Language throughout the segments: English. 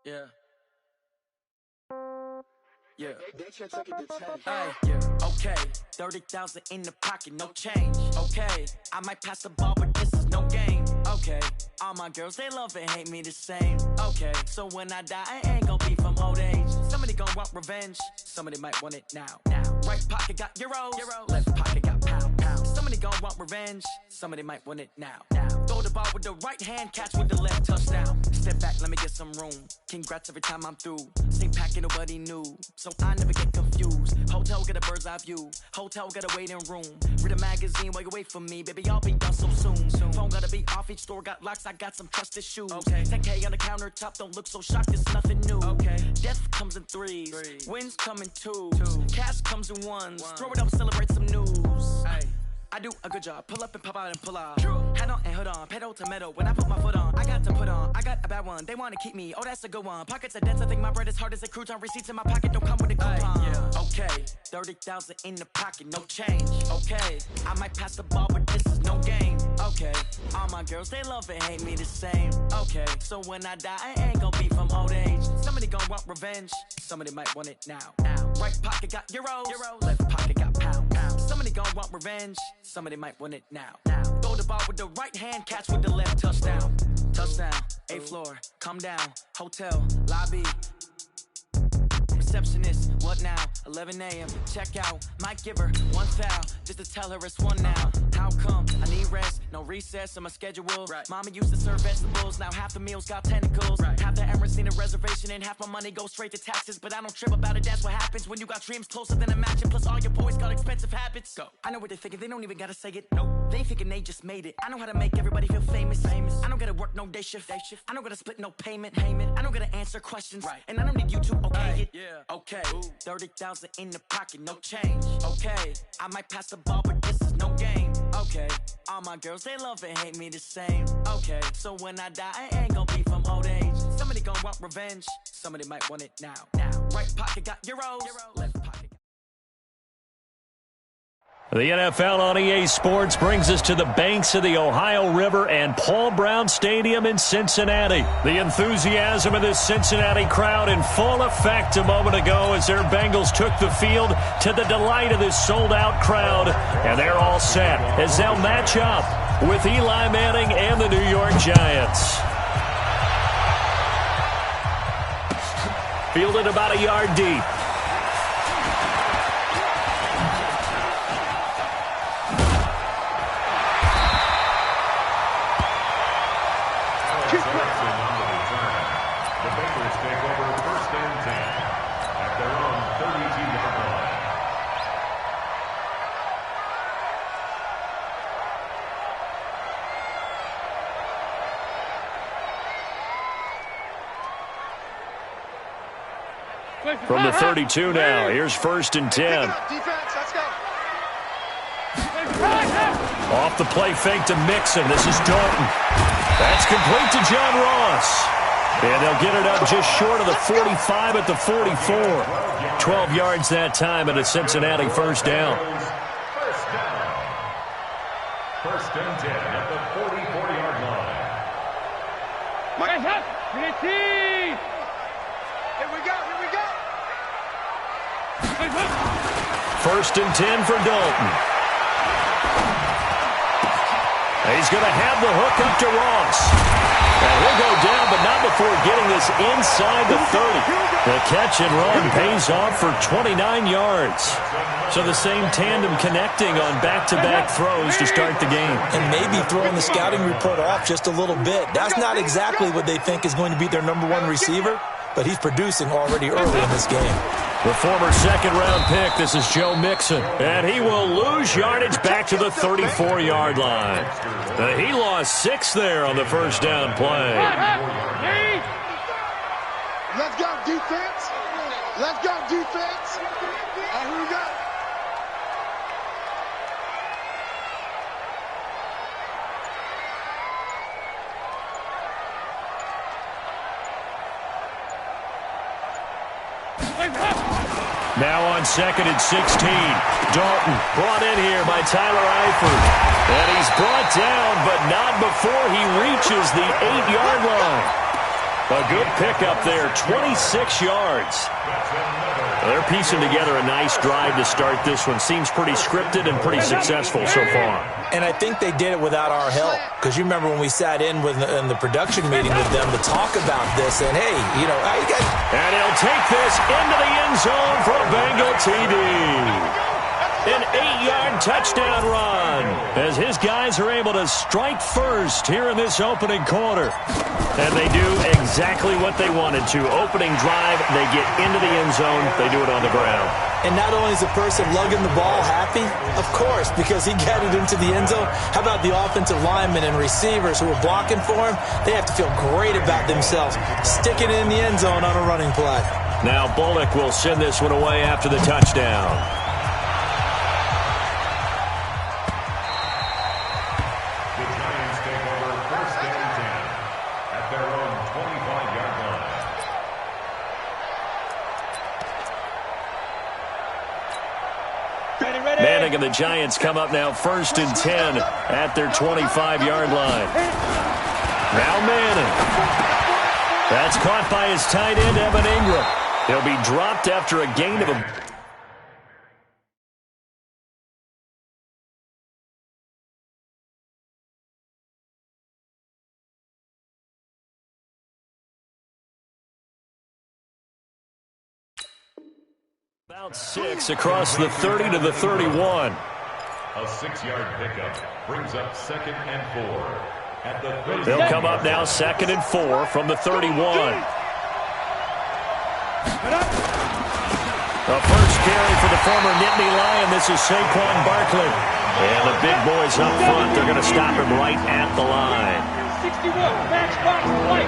Yeah. Yeah. Okay. 30,000 in the pocket, no change. Okay. I might pass the ball, but this is no game. Okay. All my girls, they love and hate me the same. Okay. So when I die, I ain't gon' be from old age. Somebody gon' want revenge. Somebody might want it now. Right pocket got euros. Left pocket got pound. Somebody gon' want revenge. Somebody might want it now. Throw the ball with the right hand, catch with the left, touchdown. Step back, let me get some room. Congrats every time I'm through. Same packet, nobody knew. So I never get confused. Hotel get a bird's eye view. Hotel get a waiting room. Read a magazine while you wait for me. Baby, I'll be done so soon. Phone gotta be off, each store got locks. I got some trusted shoes. 10K on the countertop, don't look so shocked, it's nothing new. Death comes in threes. Wins come in twos. Cash comes in ones. Throw it up, celebrate some news. I do a good job. Pull up and pop out and pull out. Hat on and hood on. Pedal to metal. When I put my foot on, I got to put on. I got a bad one. They want to keep me. Oh, that's a good one. Pockets are dense. I think my bread is hard as a crouton. Receipts in my pocket don't come with a coupon. Okay. 30,000 in the pocket. No change. Okay. I might pass the ball, but this is no game. Okay. All my girls, they love and hate me the same. Okay. So when I die, I ain't gon' be from old age. Somebody gon' want revenge. Somebody might want it now. Right pocket got euros. Left pocket got pound. Somebody gon' want revenge. Somebody might want it now. Throw the ball with the right hand, catch with the left, touchdown. Touchdown, 8th floor, come down. Hotel, lobby. Receptionist, what now? 11 a.m. Check out, might give her one foul just to tell her it's one now. How come? I need rest, no recess in my schedule. Mama used to serve vegetables, now half the meals got tentacles. Half the Emirates need a reservation and half my money goes straight to taxes. But I don't trip about it, that's what happens when you got dreams closer than a matching. Plus all your boys got expensive habits. Go. I know what they're thinking, they don't even gotta say it. Nope. They thinking they just made it. I know how to make everybody feel famous. I don't gotta work no day shift. I don't gotta split no payment. I don't gotta answer questions. And I don't need you to okay it. Okay, 30,000 in the pocket, no change. Okay, I might pass the ball, but this is no game. Okay, all my girls, they love and hate me the same. Okay, so when I die, I ain't gon' be from old age. Somebody gon' want revenge. Somebody might want it now. Right pocket got euros. Left pocket. The NFL on EA Sports brings us to the banks of the Ohio River and Paul Brown Stadium in Cincinnati. The enthusiasm of this Cincinnati crowd in full effect a moment ago as their Bengals took the field to the delight of this sold-out crowd. And they're all set as they'll match up with Eli Manning and the New York Giants. Fielded about a yard deep. From the 32 now, here's 1st and 10. Defense, let's go. Off the play fake to Mixon. This is Dalton. That's complete to John Ross. And they'll get it up just short of the 45 at the 44. 12 yards that time and a Cincinnati 1st down. First and 10 at the 44-yard line. Here we go. 1st and 10 for Dalton. He's going to have the hook up to Ross. And he'll go down, but not before getting this inside the 30. The catch and run pays off for 29 yards. So the same tandem connecting on back-to-back throws to start the game. And maybe throwing the scouting report off just a little bit. That's not exactly what they think is going to be their number one receiver, but he's producing already early in this game. The former second-round pick, this is Joe Mixon. And he will lose yardage back to the 34-yard line. He lost 6 there on the 1st down play. Let's go, defense. Let's go, defense. All right, here we go. Now on 2nd and 16. Dalton brought in here by Tyler Eifert. And he's brought down, but not before he reaches the 8-yard line. A good pickup there, 26 yards. They're piecing together a nice drive to start this one. Seems pretty scripted and pretty successful so far. And I think they did it without our help. Because you remember when we sat in the production meeting with them to talk about this. And, hey, you know, how you guys... And he'll take this into the end zone for a Bengal TD. An 8-yard touchdown run as his guys are able to strike first here in this opening quarter. And they do exactly what they wanted to. Opening drive, they get into the end zone. They do it on the ground. And not only is the person lugging the ball happy, of course, because he got it into the end zone. How about the offensive linemen and receivers who are blocking for him? They have to feel great about themselves, sticking it in the end zone on a running play. Now Bullock will send this one away after the touchdown. Manning and the Giants come up now 1st and 10 at their 25-yard line. Now Manning. That's caught by his tight end, Evan Ingram. He'll be dropped after a gain of about 6 across the 30 to the 31. A 6-yard pickup brings up 2nd and 4. At the 30. They'll come up now 2nd and 4 from the 31. The first carry for the former Nittany Lion. This is Saquon Barkley. And the big boys up front, they're going to stop him right at the line. 61, match box, right.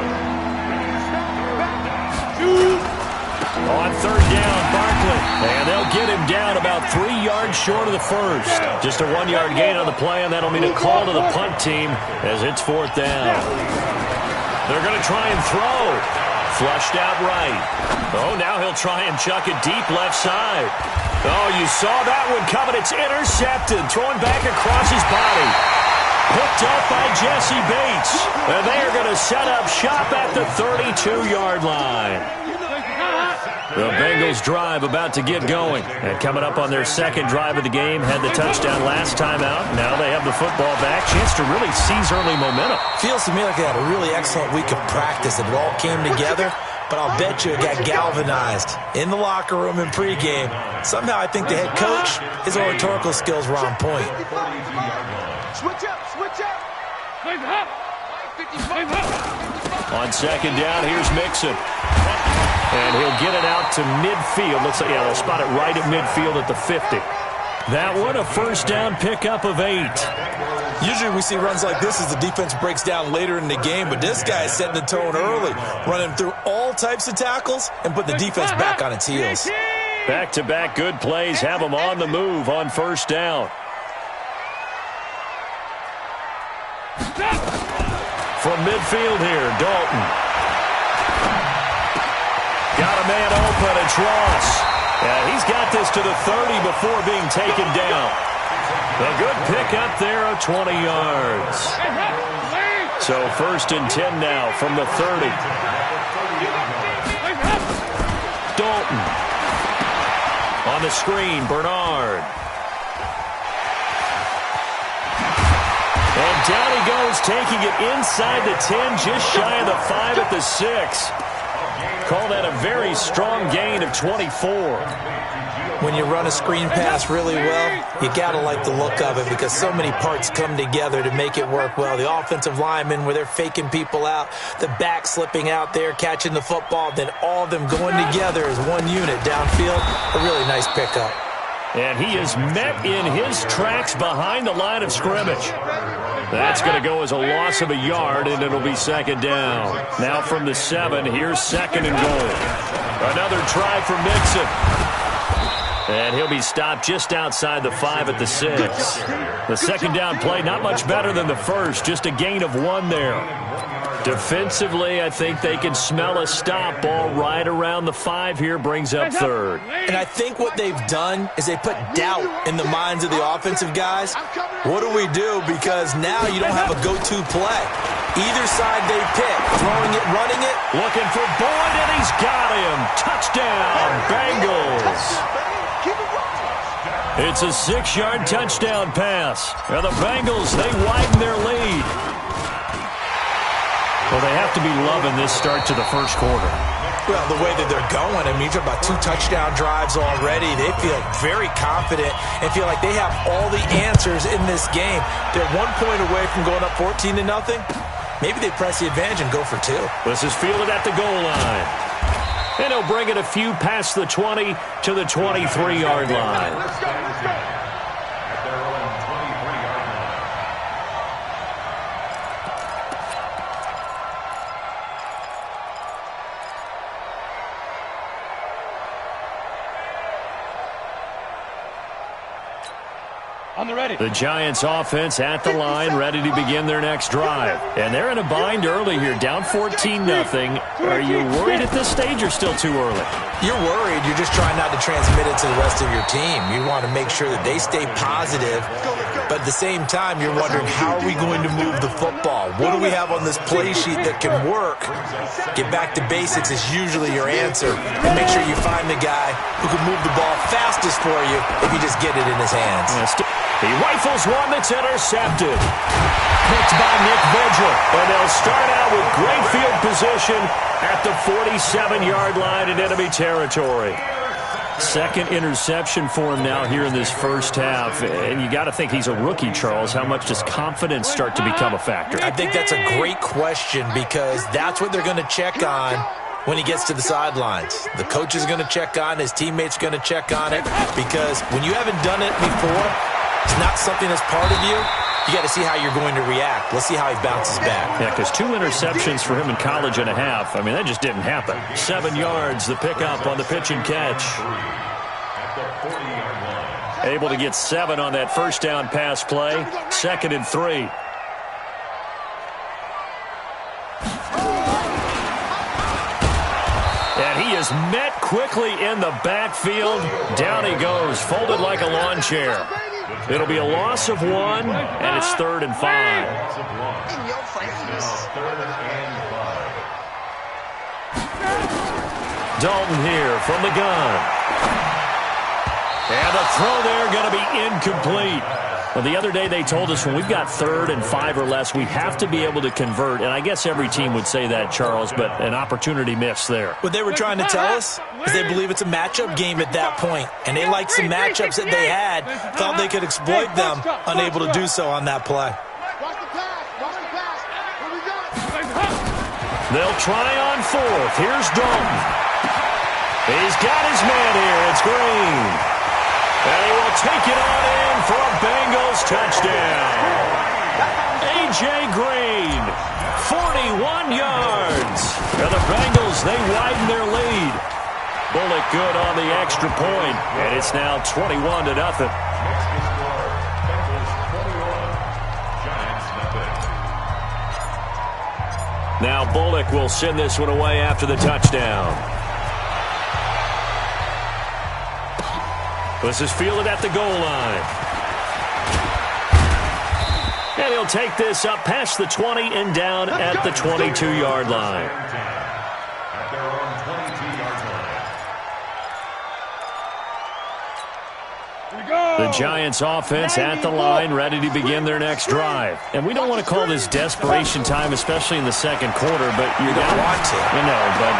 On 3rd down, Barkley. And they'll get him down about 3 yards short of the first. Just a 1-yard gain on the play, and that'll mean a call to the punt team as it's 4th down. They're going to try and throw. Flushed out right. Oh, now he'll try and chuck it deep left side. Oh, you saw that one coming. It's intercepted. Thrown back across his body. Picked up by Jesse Bates. And they are going to set up shop at the 32-yard line. The Bengals drive about to get going. And coming up on their 2nd drive of the game, had the touchdown last time out. Now they have the football back. Chance to really seize early momentum. Feels to me like they had a really excellent week of practice and it all came together. But I'll bet you it got galvanized in the locker room in pregame. Somehow I think the head coach, his oratorical skills were on point. Switch up, switch up. On 2nd down, here's Mixon. And he'll get it out to midfield. Looks like, yeah, they'll spot it right at midfield at the 50. That one, a 1st down pickup of 8. Usually we see runs like this as the defense breaks down later in the game, but this guy is setting the tone early, running through all types of tackles and put the defense back on its heels. Back-to-back good plays have them on the move on 1st down. From midfield here, Dalton. Got a man open, it's Ross. Yeah, he's got this to the 30 before being taken down. A good pickup there of 20 yards. So 1st and 10 now from the 30. Dalton. On the screen, Bernard. And down he goes, taking it inside the 10, just shy of the 5 at the 6. Call that a very strong gain of 24. When you run a screen pass really well, you got to like the look of it because so many parts come together to make it work well. The offensive linemen, where they're faking people out, the back slipping out there, catching the football, then all of them going together as one unit downfield. A really nice pickup. And he is met in his tracks behind the line of scrimmage. That's going to go as a loss of a yard, and it'll be 2nd down. Now from the 7, here's 2nd and goal. Another try for Mixon. And he'll be stopped just outside the 5 at the 6. The 2nd down play, not much better than the first, just a gain of 1 there. Defensively, I think they can smell a stop ball right around the 5 here, brings up 3rd. And I think what they've done is they put doubt in the minds of the offensive guys. What do we do? Because now you don't have a go-to play. Either side they pick, throwing it, running it. Looking for Boyd, and he's got him. Touchdown, Bengals. It's a 6-yard touchdown pass. And the Bengals, they widen their lead. Well, they have to be loving this start to the first quarter. Well, the way that they're going, I mean, you're talking about 2 touchdown drives already. They feel very confident and feel like they have all the answers in this game. They're 1 point away from going up 14-0. Maybe they press the advantage and go for 2. This is fielded at the goal line. And he'll bring it a few past the 20 to the 23-yard line. Let's go. At their own 23-yard line. On the ready. The Giants offense at the line, ready to begin their next drive. And they're in a bind early here, down 14-0. Are you worried at this stage or still too early? You're worried. You're just trying not to transmit it to the rest of your team. You want to make sure that they stay positive. But at the same time, you're wondering, how are we going to move the football? What do we have on this play sheet that can work? Get back to basics is usually your answer. And make sure you find the guy who can move the ball fastest for you if you just get it in his hands. He rifles one that's intercepted. Picked by Nick Vigil. And they'll start out with great field position at the 47-yard line in enemy territory. Second interception for him now here in this first half. And you got to think he's a rookie, Charles. How much does confidence start to become a factor? I think that's a great question because that's what they're going to check on when he gets to the sidelines. The coach is going to check on, his teammates are going to check on it, because when you haven't done it before, it's not something that's part of you. You got to see how you're going to react. Let's see how he bounces back. Yeah, because 2 interceptions for him in college and a half. I mean, that just didn't happen. 7 yards, the pickup on the pitch and catch. Able to get 7 on that first down pass play. 2nd and 3. And he is met quickly in the backfield. Down he goes, folded like a lawn chair. It'll be a loss of 1, and it's 3rd and 5. Dalton here from the gun. And the throw there going to be incomplete. Well, the other day they told us when we've got 3rd and 5 or less, we have to be able to convert. And I guess every team would say that, Charles, but an opportunity missed there. What they were trying to tell us is they believe it's a matchup game at that point. And they liked some matchups that they had, thought they could exploit them, unable to do so on that play. They'll try on 4th. Here's Dalton. He's got his man here. It's Green. And he will take it on in for a Bengals touchdown. A.J. Green, 41 yards. And the Bengals, they widen their lead. Bullock good on the extra point, and it's now 21-0. Now Bullock will send this one away after the touchdown. This is fielded at the goal line. And he'll take this up past the 20 and down at the 22-yard line. At their own 22-yard line. The Giants offense at the line, ready to begin their next drive. And we don't want to call this desperation time, especially in the second quarter, but you're down. Want to. You know, but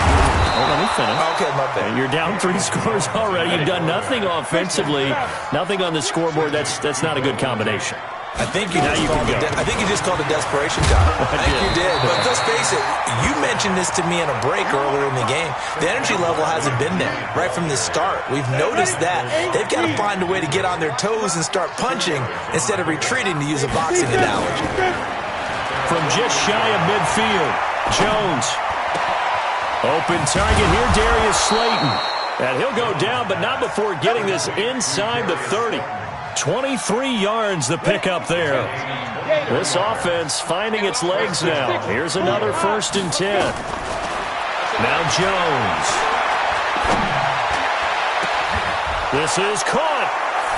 let me finish. Okay, my bad. You're down 3 scores already. You've done nothing offensively, nothing on the scoreboard. That's not a good combination. I think you just called it desperation time. I think you did. But let's face it, you mentioned this to me in a break earlier in the game. The energy level hasn't been there right from the start. We've noticed that. They've got to find a way to get on their toes and start punching instead of retreating, to use a boxing analogy. From just shy of midfield, Jones. Open target here, Darius Slayton. And he'll go down, but not before getting this inside the 30. 23 yards the pickup there. This offense finding its legs now. Here's another 1st and 10. Now Jones. This is caught.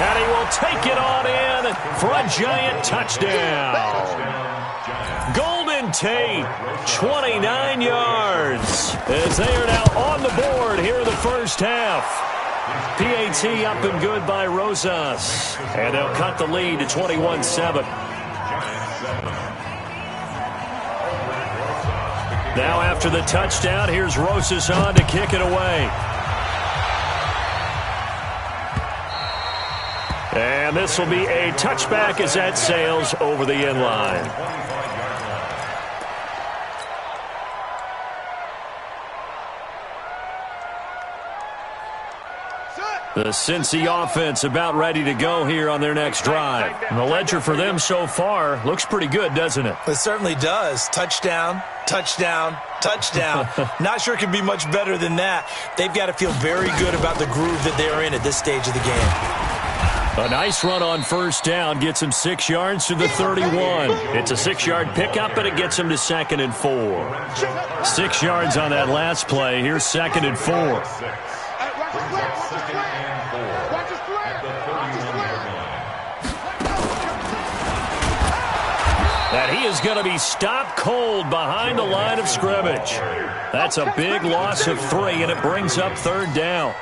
And he will take it on in for a Giant touchdown. Golden Golden Tate, 29 yards, as they are now on the board here in the first half. PAT up and good by Rosas, and they'll cut the lead to 21-7. Now after the touchdown, here's Rosas on to kick it away. And this will be a touchback as that sails over the end line. The Cincy offense about ready to go here on their next drive. And the ledger for them so far looks pretty good, doesn't it? It certainly does. Touchdown, touchdown, touchdown. Not sure it can be much better than that. They've got to feel very good about the groove that they're in at this stage of the game. A nice run on first down gets him 6 yards to the 31. It's a 6-yard pickup, and it gets him to 2nd and 4. 6 yards on that last play. Here's 2nd and 4. And he is going to be stopped cold behind the line of scrimmage. That's a big loss of 3, and it brings up 3rd down.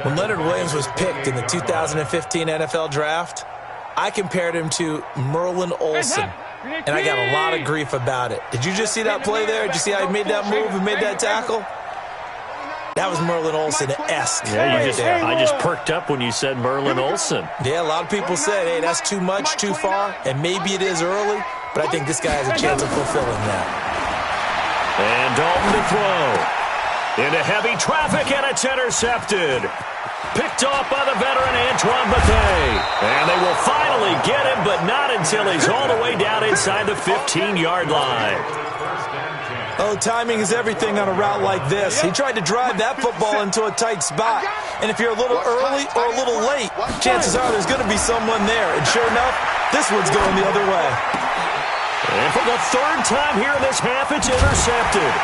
When Leonard Williams was picked in the 2015 NFL Draft, I compared him to Merlin Olsen, and I got a lot of grief about it. Did you just see that play there? Did you see how he made that move and made that tackle? That was Merlin Olsen-esque. Yeah, there. I just perked up when you said Merlin Olsen. Yeah, a lot of people said, hey, that's too much, too far, and maybe it is early, but I think this guy has a chance of fulfilling that. And Dalton to throw. Into heavy traffic, and it's intercepted. Picked off by the veteran Antoine Bethea. And they will finally get him, but not until he's all the way down inside the 15-yard line. Oh, timing is everything on a route like this. He tried to drive that football into a tight spot. And if you're a little early or a little late, chances are there's going to be someone there. And sure enough, this one's going the other way. And for the 3rd time here in this half, it's intercepted.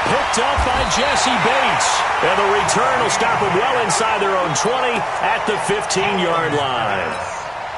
Picked up by Jesse Bates. And the return will stop them well inside their own 20 at the 15-yard line.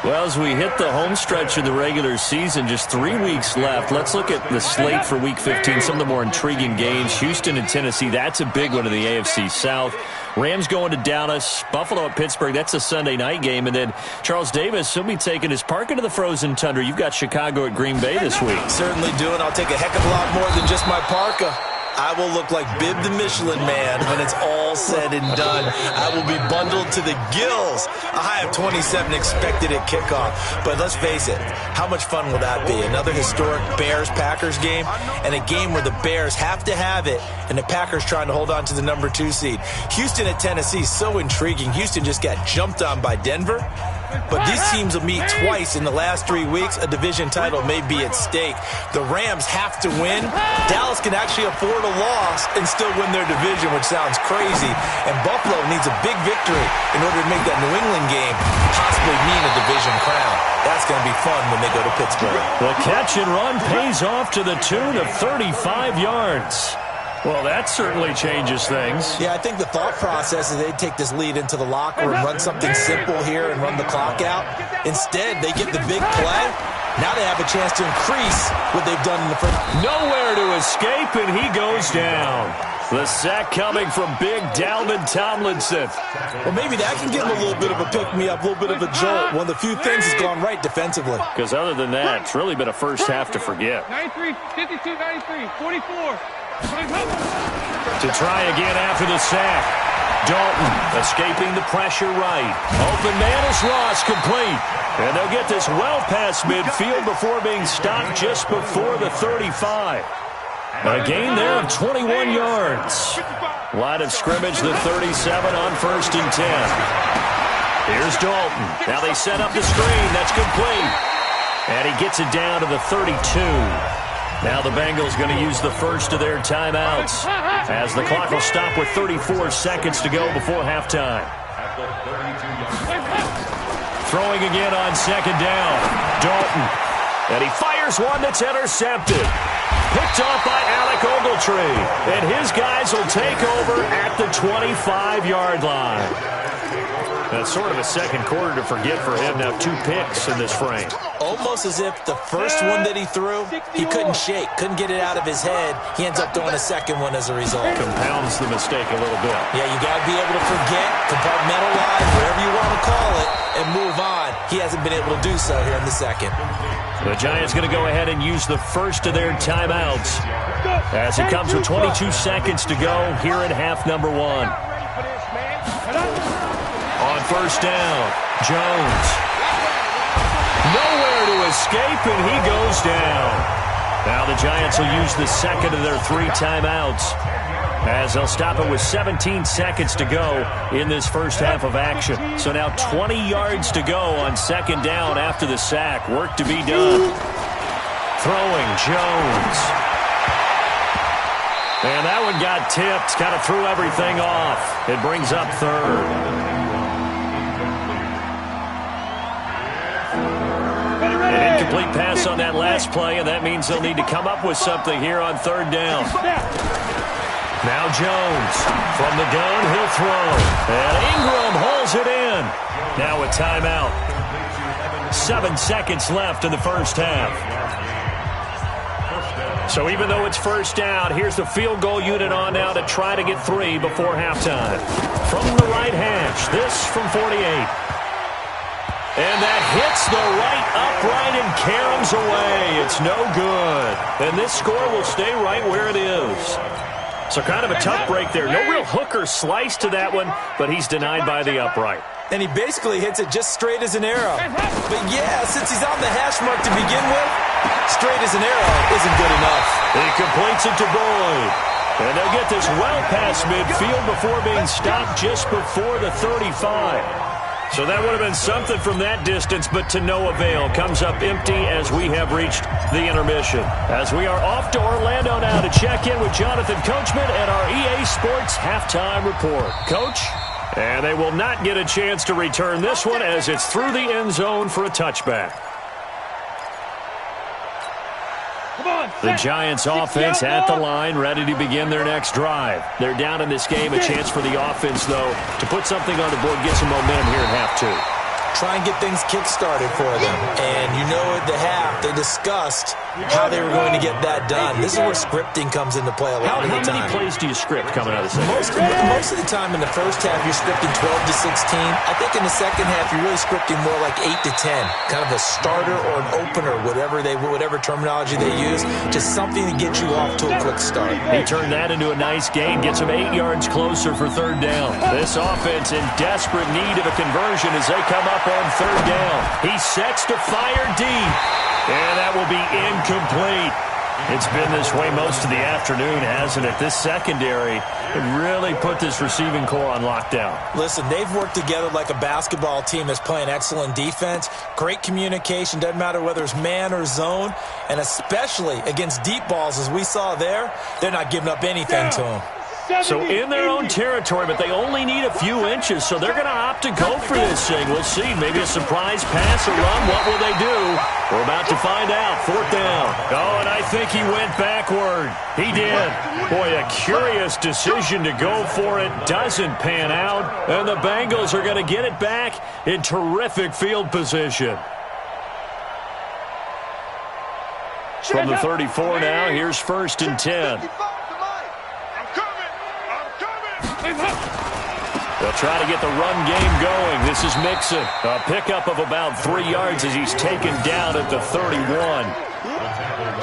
Well, as we hit the home stretch of the regular season, just 3 weeks left. Let's look at the slate for Week 15, some of the more intriguing games. Houston and Tennessee, that's a big one in the AFC South. Rams going to Dallas, Buffalo at Pittsburgh, that's a Sunday night game. And then Charles Davis, he'll be taking his parka to the frozen tundra. You've got Chicago at Green Bay this week. Certainly do, and I'll take a heck of a lot more than just my parka. I will look like Bib the Michelin Man when it's all said and done. I will be bundled to the gills. A high of 27 expected at kickoff. But let's face it, how much fun will that be? Another historic Bears-Packers game, and a game where the Bears have to have it, and the Packers trying to hold on to the number 2 seed. Houston at Tennessee, so intriguing. Houston just got jumped on by Denver. But these teams will meet twice in the last 3 weeks. A division title may be at stake. The Rams have to win. Dallas can actually afford a loss and still win their division, which sounds crazy. And Buffalo needs a big victory in order to make that New England game possibly mean a division crown. That's going to be fun when they go to Pittsburgh. The catch and run pays off to the tune of 35 yards. Well, that certainly changes things. Yeah, I think the thought process is they'd take this lead into the locker room, run something simple here and run the clock out. Instead, they get the big play. Now they have a chance to increase what they've done in the first. Nowhere to escape, and he goes down. The sack coming from big Dalvin Tomlinson. Well, maybe that can give him a little bit of a pick-me-up, a little bit of a jolt. One of the few things has gone right defensively. Because other than that, it's really been a first half to forget. 93, 52, 93, 44. To try again after the sack. Dalton escaping the pressure right. Open man is lost, complete. And they'll get this well past midfield before being stopped just before the 35. A gain there of 21 yards. Line of scrimmage, the 37 on 1st and 10. Here's Dalton. Now they set up the screen. That's complete. And he gets it down to the 32. Now the Bengals going to use the first of their timeouts as the clock will stop with 34 seconds to go before halftime. Throwing again on 2nd down. Dalton. And he fires one that's intercepted. picked off by Alec Ogletree. And his guys will take over at the 25-yard line. That's sort of a second quarter to forget for him. Now 2 picks in this frame. Almost as if the first one that he threw, he couldn't shake, couldn't get it out of his head. He ends up throwing a second one as a result. Compounds the mistake a little bit. Yeah, you got to be able to forget, compartmentalize, whatever you want to call it, and move on. He hasn't been able to do so here in the second. The Giants going to go ahead and use the first of their timeouts as it comes with 22 seconds to go here at half number 1. On first down, Jones. Nowhere to escape, and he goes down. Now the Giants will use the second of their 3 timeouts as they'll stop it with 17 seconds to go in this first half of action. So now 20 yards to go on second down after the sack. Work to be done. Throwing, Jones. And that one got tipped, kind of threw everything off. It brings up third. An incomplete pass on that last play, and that means they'll need to come up with something here on third down. Now Jones from the gun, he'll throw. And Ingram holds it in. Now a timeout. 7 seconds left in the first half. So even though it's first down, here's the field goal unit on now to try to get 3 before halftime. From the right hash, this from 48. And that hits the right upright and caroms away. It's no good. And this score will stay right where it is. So kind of a tough break there. No real hook or slice to that one, but he's denied by the upright. And he basically hits it just straight as an arrow. But yeah, since he's on the hash mark to begin with, straight as an arrow isn't good enough. He completes it to Boyd. And they'll get this well past midfield before being stopped just before the 35. So that would have been something from that distance, but to no avail. Comes up empty as we have reached the intermission. As we are off to Orlando now to check in with Jonathan Coachman and our EA Sports Halftime Report. Coach? And they will not get a chance to return this one as it's through the end zone for a touchback. The Giants offense at the line, ready to begin their next drive. They're down in this game. A chance for the offense, though, to put something on the board, get some momentum here at half 2. Try and get things kick-started for them. And you know at the half, they discussed how they were going to get that done. This is where scripting comes into play a lot of the time. How many plays do you script coming out of the second? Most of the time in the first half, you're scripting 12 to 16. I think in the second half, you're really scripting more like 8 to 10. Kind of a starter or an opener, whatever terminology they use. Just something to get you off to a quick start. He turned that into a nice gain. Gets him 8 yards closer for third down. This offense in desperate need of a conversion as they come up on third down. He sets to fire deep. And that will be incomplete. It's been this way most of the afternoon, hasn't it? This secondary really put this receiving core on lockdown. Listen, they've worked together like a basketball team that's playing excellent defense. Great communication, doesn't matter whether it's man or zone. And especially against deep balls, as we saw there, they're not giving up anything to them. So in their own territory, but they only need a few inches, so they're going to opt to go for this thing. We'll see. Maybe a surprise pass or run. What will they do? We're about to find out. Fourth down. Oh, and I think he went backward. He did. Boy, a curious decision to go for it. Doesn't pan out, and the Bengals are going to get it back in terrific field position. From the 34 now, here's first and 10. They'll try to get the run game going. This is Mixon. A pickup of about 3 yards as he's taken down at the 31.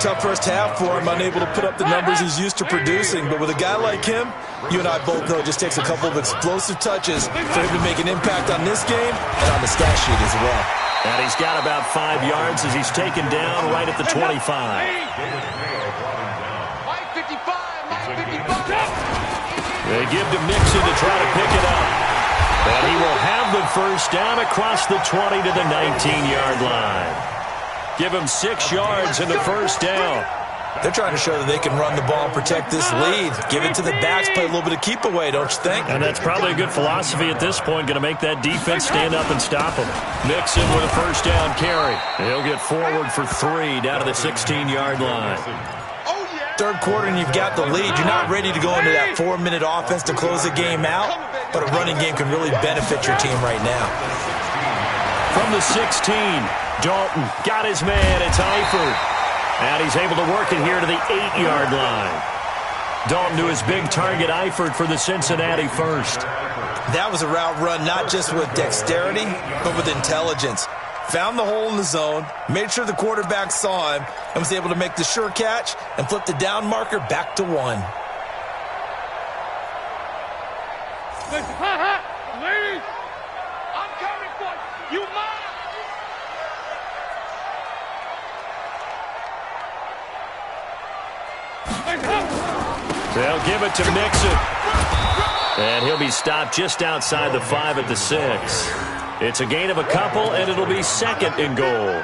Tough first half for him, unable to put up the numbers he's used to producing. But with a guy like him, you and I both know it just takes a couple of explosive touches for him to make an impact on this game and on the stat sheet as well. And he's got about 5 yards as he's taken down right at the 25. They give to Mixon to try to pick it up. And he will have the first down across the 20 to the 19-yard line. Give him 6 yards in the first down. They're trying to show that they can run the ball and protect this lead. Give it to the backs, play a little bit of keep away, don't you think? And that's probably a good philosophy at this point, going to make that defense stand up and stop them. Mixon with a first down carry. He'll get forward for 3 down to the 16-yard line. Oh, yeah. third quarter and you've got the lead. You're not ready to go into that 4-minute offense to close the game out, but a running game can really benefit your team right now. From the 16, Dalton got his man. It's Eifert. And he's able to work it here to the 8-yard line. Dalton to his big target, Eifert, for the Cincinnati first. That was a route run not just with dexterity, but with intelligence. Found the hole in the zone, made sure the quarterback saw him, and was able to make the sure catch and flip the down marker back to 1. Ladies, I'm coming for you. They'll give it to Mixon. And he'll be stopped just outside the 5 at the 6. It's a gain of a couple, and it'll be second and goal.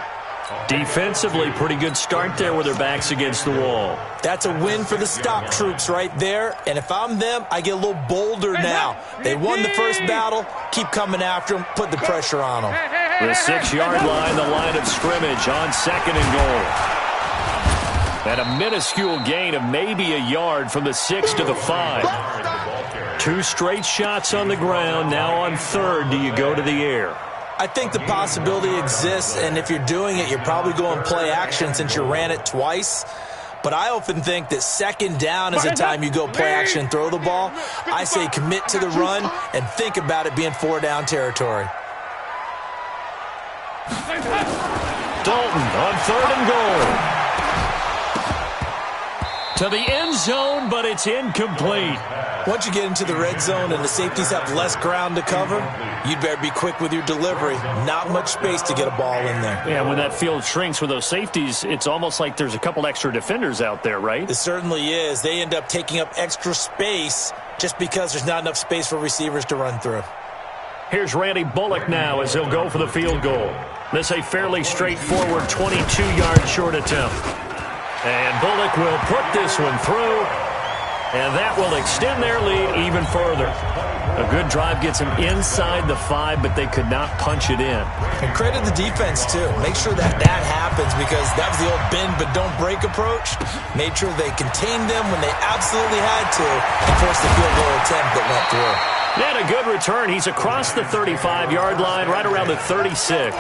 Defensively, pretty good start there with their backs against the wall. That's a win for the stop troops right there. And if I'm them, I get a little bolder now. They won the first battle. Keep coming after them. Put the pressure on them. The 6-yard line, the line of scrimmage on second and goal. And a minuscule gain of maybe a yard from the 6 to the 5. 2 straight shots on the ground. Now on third, do you go to the air? I think the possibility exists, and if you're doing it, you're probably going play action since you ran it twice. But I often think that second down is the time you go play action and throw the ball. I say commit to the run and think about it being 4-down territory. Dalton on third and goal. To the end zone, but it's incomplete. Once you get into the red zone and the safeties have less ground to cover, you'd better be quick with your delivery. Not much space to get a ball in there. Yeah, when that field shrinks with those safeties, it's almost like there's a couple extra defenders out there, right? It certainly is. They end up taking up extra space just because there's not enough space for receivers to run through. Here's Randy Bullock now as he'll go for the field goal. This a fairly straightforward 22-yard short attempt. And Bullock will put this one through, and that will extend their lead even further. A good drive gets them inside the 5, but they could not punch it in. And credit the defense, too. Make sure that happens because that was the old bend but don't break approach. Made sure they contained them when they absolutely had to and forced the field goal attempt that went through. And a good return. He's across the 35-yard line, right around the 36.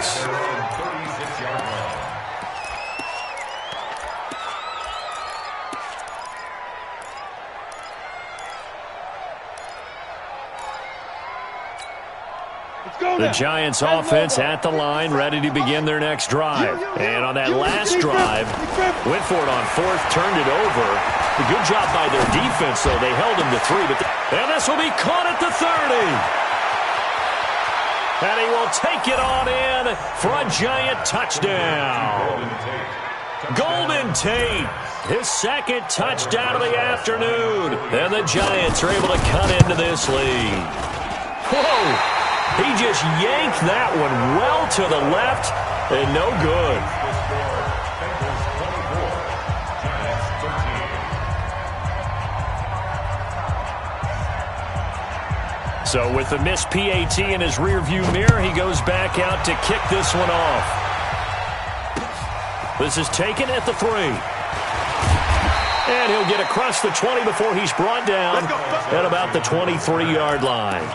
The Giants offense at the line, ready to begin their next drive. And on that last drive, went for it on fourth, turned it over. A good job by their defense, though. They held him to 3. And this will be caught at the 30. And he will take it on in for a Giant touchdown. Golden Tate, his second touchdown of the afternoon. And the Giants are able to cut into this lead. Whoa! He just yanked that one well to the left, and no good. So with the missed PAT in his rearview mirror, he goes back out to kick this one off. This is taken at the 3. And he'll get across the 20 before he's brought down at about the 23-yard line.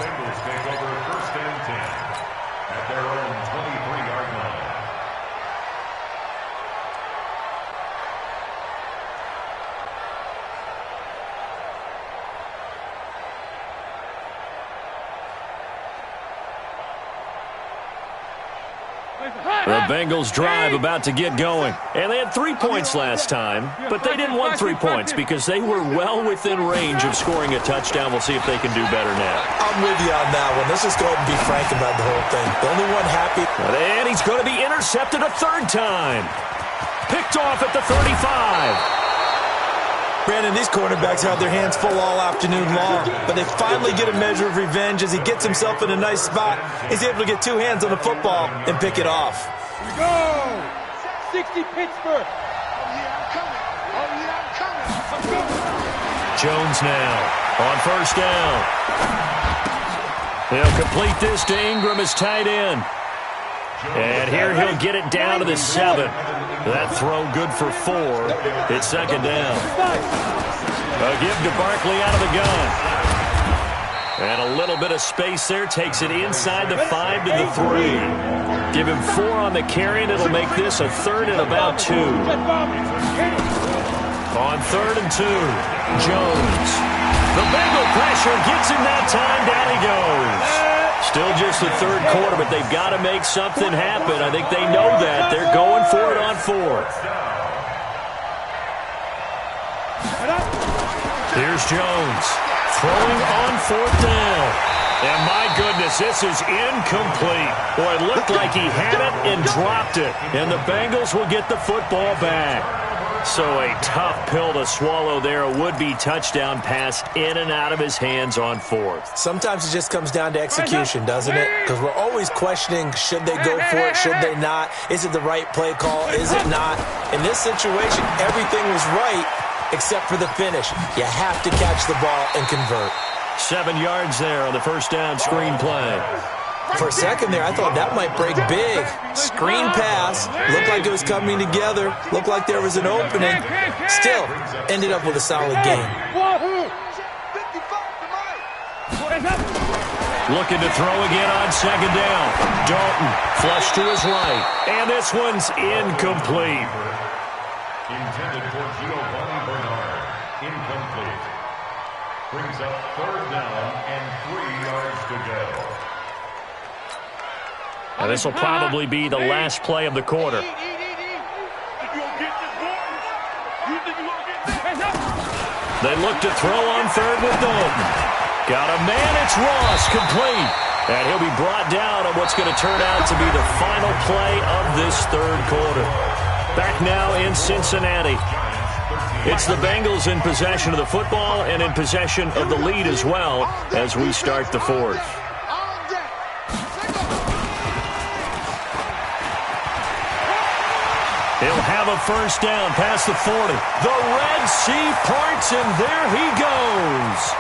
The Bengals drive about to get going. And they had 3 points last time, but they didn't want 3 points because they were well within range of scoring a touchdown. We'll see if they can do better now. I'm with you on that one. Let's just go ahead and be frank about the whole thing. The only one happy. And he's going to be intercepted a 3rd time. Picked off at the 35. Brandon, these quarterbacks had their hands full all afternoon long, but they finally get a measure of revenge as he gets himself in a nice spot. He's able to get 2 hands on the football and pick it off. Here we go! 60 Pittsburgh. Jones now on 1st down. He'll complete this to Ingram as tight end. And here he'll get it down to the 7. That throw good for 4. It's second down. A give to Barkley out of the gun. And a little bit of space there. Takes it inside the 5 to the 3. Give him 4 on the carry, and it'll make this a 3rd and about 2. On 3rd and 2, Jones. The Bengal pressure gets him that time. Down he goes. Still just the 3rd quarter, but they've got to make something happen. I think they know that. They're going for it on 4th. Here's Jones. Throwing on 4th down. And my goodness, this is incomplete. Boy, it looked like he had it and dropped it. And the Bengals will get the football back. So a tough pill to swallow there. A would-be touchdown pass in and out of his hands on 4th. Sometimes it just comes down to execution, doesn't it? Because we're always questioning, should they go for it, should they not? Is it the right play call, is it not? In this situation, everything was right except for the finish. You have to catch the ball and convert. 7 yards there on the first down screen play. For a second there, I thought that might break big. Screen pass. Looked like it was coming together. Looked like there was an opening. Still, ended up with a solid game. Looking to throw again on second down. Dalton, flush to his right. And this one's incomplete. Intended for Giovanni Bernard. Incomplete. Brings up 3rd down and 3 yards to go. And this will probably be the last play of the quarter. They look to throw on 3rd with Dalton. Got a man, it's Ross, complete. And he'll be brought down on what's going to turn out to be the final play of this 3rd quarter. Back now in Cincinnati. It's the Bengals in possession of the football and in possession of the lead as well as we start the 4th. He'll have a first down past the 40. The Red Sea parts, and there he goes.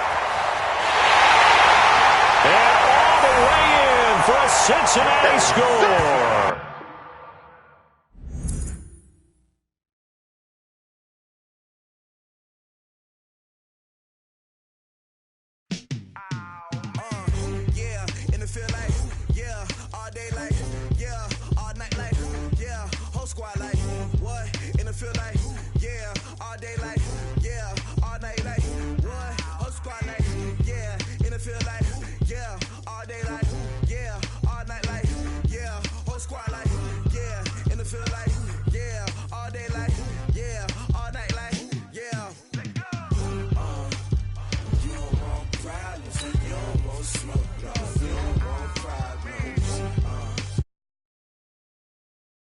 And all the way in for a Cincinnati score. Yeah, in the field like, yeah, all day like, yeah, all night like, yeah, whole squad like, what? In the field like, yeah, all day like,